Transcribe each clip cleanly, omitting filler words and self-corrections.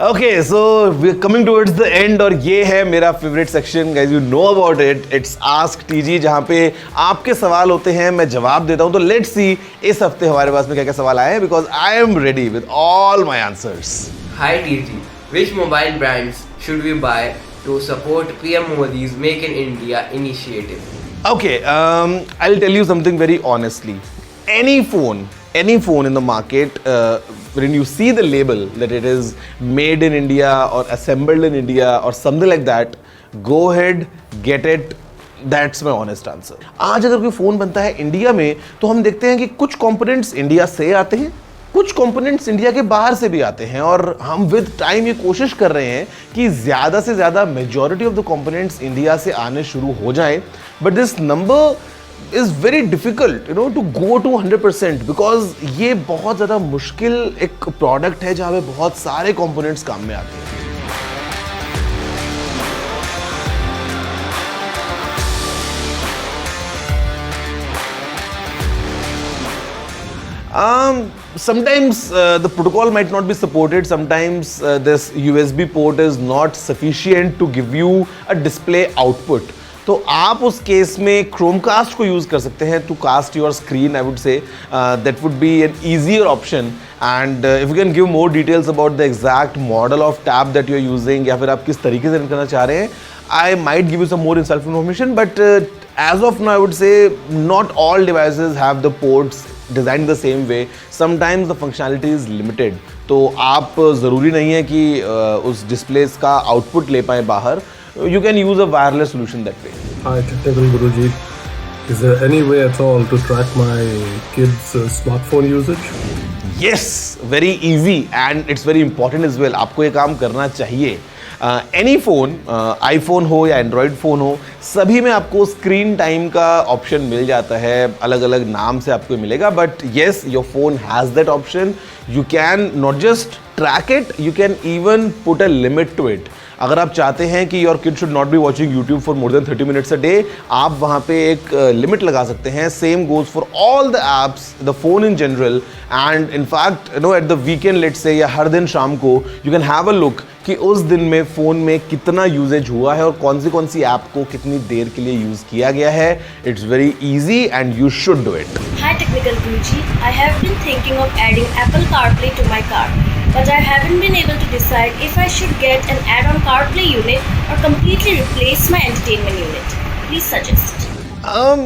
Okay, so we're coming towards the end और ये है मेरा favourite section guys, you know about it. It's Ask TG जहाँ पे आपके सवाल होते हैं, मैं जवाब देता हूँ. तो let's see इस हफ्ते हमारे पास में क्या क्या सवाल आए हैं because I am ready with all my answers. Hi TG, which mobile brands should we buy to support PM Modi's Make in India initiative? Okay, I'll tell you something very honestly. Any phone in the market, when you see the label that it is made in India or assembled in India or something like that, go ahead, get it. That's my honest answer. आज अगर कोई phone बनता है India में तो हम देखते हैं कि कुछ कंपोनेंट्स इंडिया से आते हैं, कुछ कंपोनेंट्स इंडिया के बाहर से भी आते हैं और हम विद टाइम ये कोशिश कर रहे हैं कि ज़्यादा से ज़्यादा majority of the components India से आने शुरू हो जाएं. But this number is very difficult to go to 100% because ये बहुत ज़्यादा मुश्किल एक प्रोडक्ट है जहाँ पे बहुत सारे कंपोनेंट्स काम में आते हैं. Sometimes the protocol might not be supported. Sometimes this USB port is not sufficient to give you a display output. तो आप उस केस में Chromecast को यूज़ कर सकते हैं to cast your screen. I would say that would be an easier option. And if you can give more details about the exact model of tab that you're using या फिर आप किस तरीके से रन करना चाह रहे हैं, I might give you some more insightful information. But as of now, I would say not all devices have the ports designed the same way. Sometimes the functionality is limited. तो आप ज़रूरी नहीं है कि उस डिस्प्लेस का output ले पाएँ बाहर. You can use a wireless solution that way. Hi, Technical Guruji. Is there any way at all to track my kids' smartphone usage? Yes, very easy and it's very important as well. आपको ये काम करना चाहिए. Any phone, iPhone हो या Android phone हो, सभी में आपको स्क्रीन टाइम का ऑप्शन मिल जाता है. अलग अलग नाम से आपको मिलेगा. But yes, your phone has that option. You can not just track it, you can even put a limit to it. अगर आप चाहते हैं कि your kid should not be watching YouTube for more than 30 minutes a day, आप वहाँ पे एक limit लगा सकते हैं. Same goes for all the apps, the phone in general. And in fact at the weekend let's say या हर दिन शाम को you can have a look कि उस दिन में फ़ोन में कितना यूजेज हुआ है और कौन सी ऐप को कितनी देर के लिए यूज़ किया गया है. It's very easy and you should do it. Hi Technical Guruji, I have been thinking of adding Apple CarPlay to my car, but I haven't been able to decide if I should get an add-on CarPlay unit or completely replace my entertainment unit. Please suggest.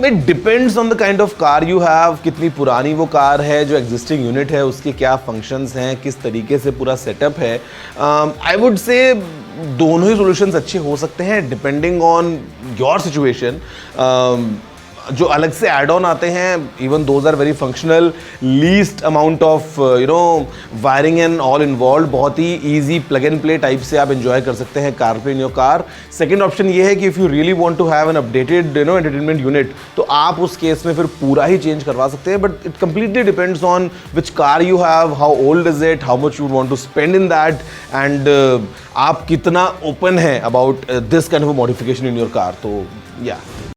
It depends on the kind of car you have. कितनी पुरानी वो car है, जो existing unit है उसके क्या functions हैं, किस तरीके से पूरा सेटअप है. आई वुड से दोनों ही सॉल्यूशंस अच्छे हो सकते हैं डिपेंडिंग ऑन योर सिचुएशन. जो अलग से एड ऑन आते हैं, even those are very functional, least amount of wiring and all involve, बहुत ही easy plug and play type से आप एंजॉय कर सकते हैं CarPlay in your car. Second option ये है कि if you really want to have an updated entertainment unit, तो आप उस केस में फिर पूरा ही चेंज करवा सकते हैं. But it completely depends on which car you have, how old is it, how much you want to spend in that, and आप कितना ओपन है about this kind of modification in your car. तो या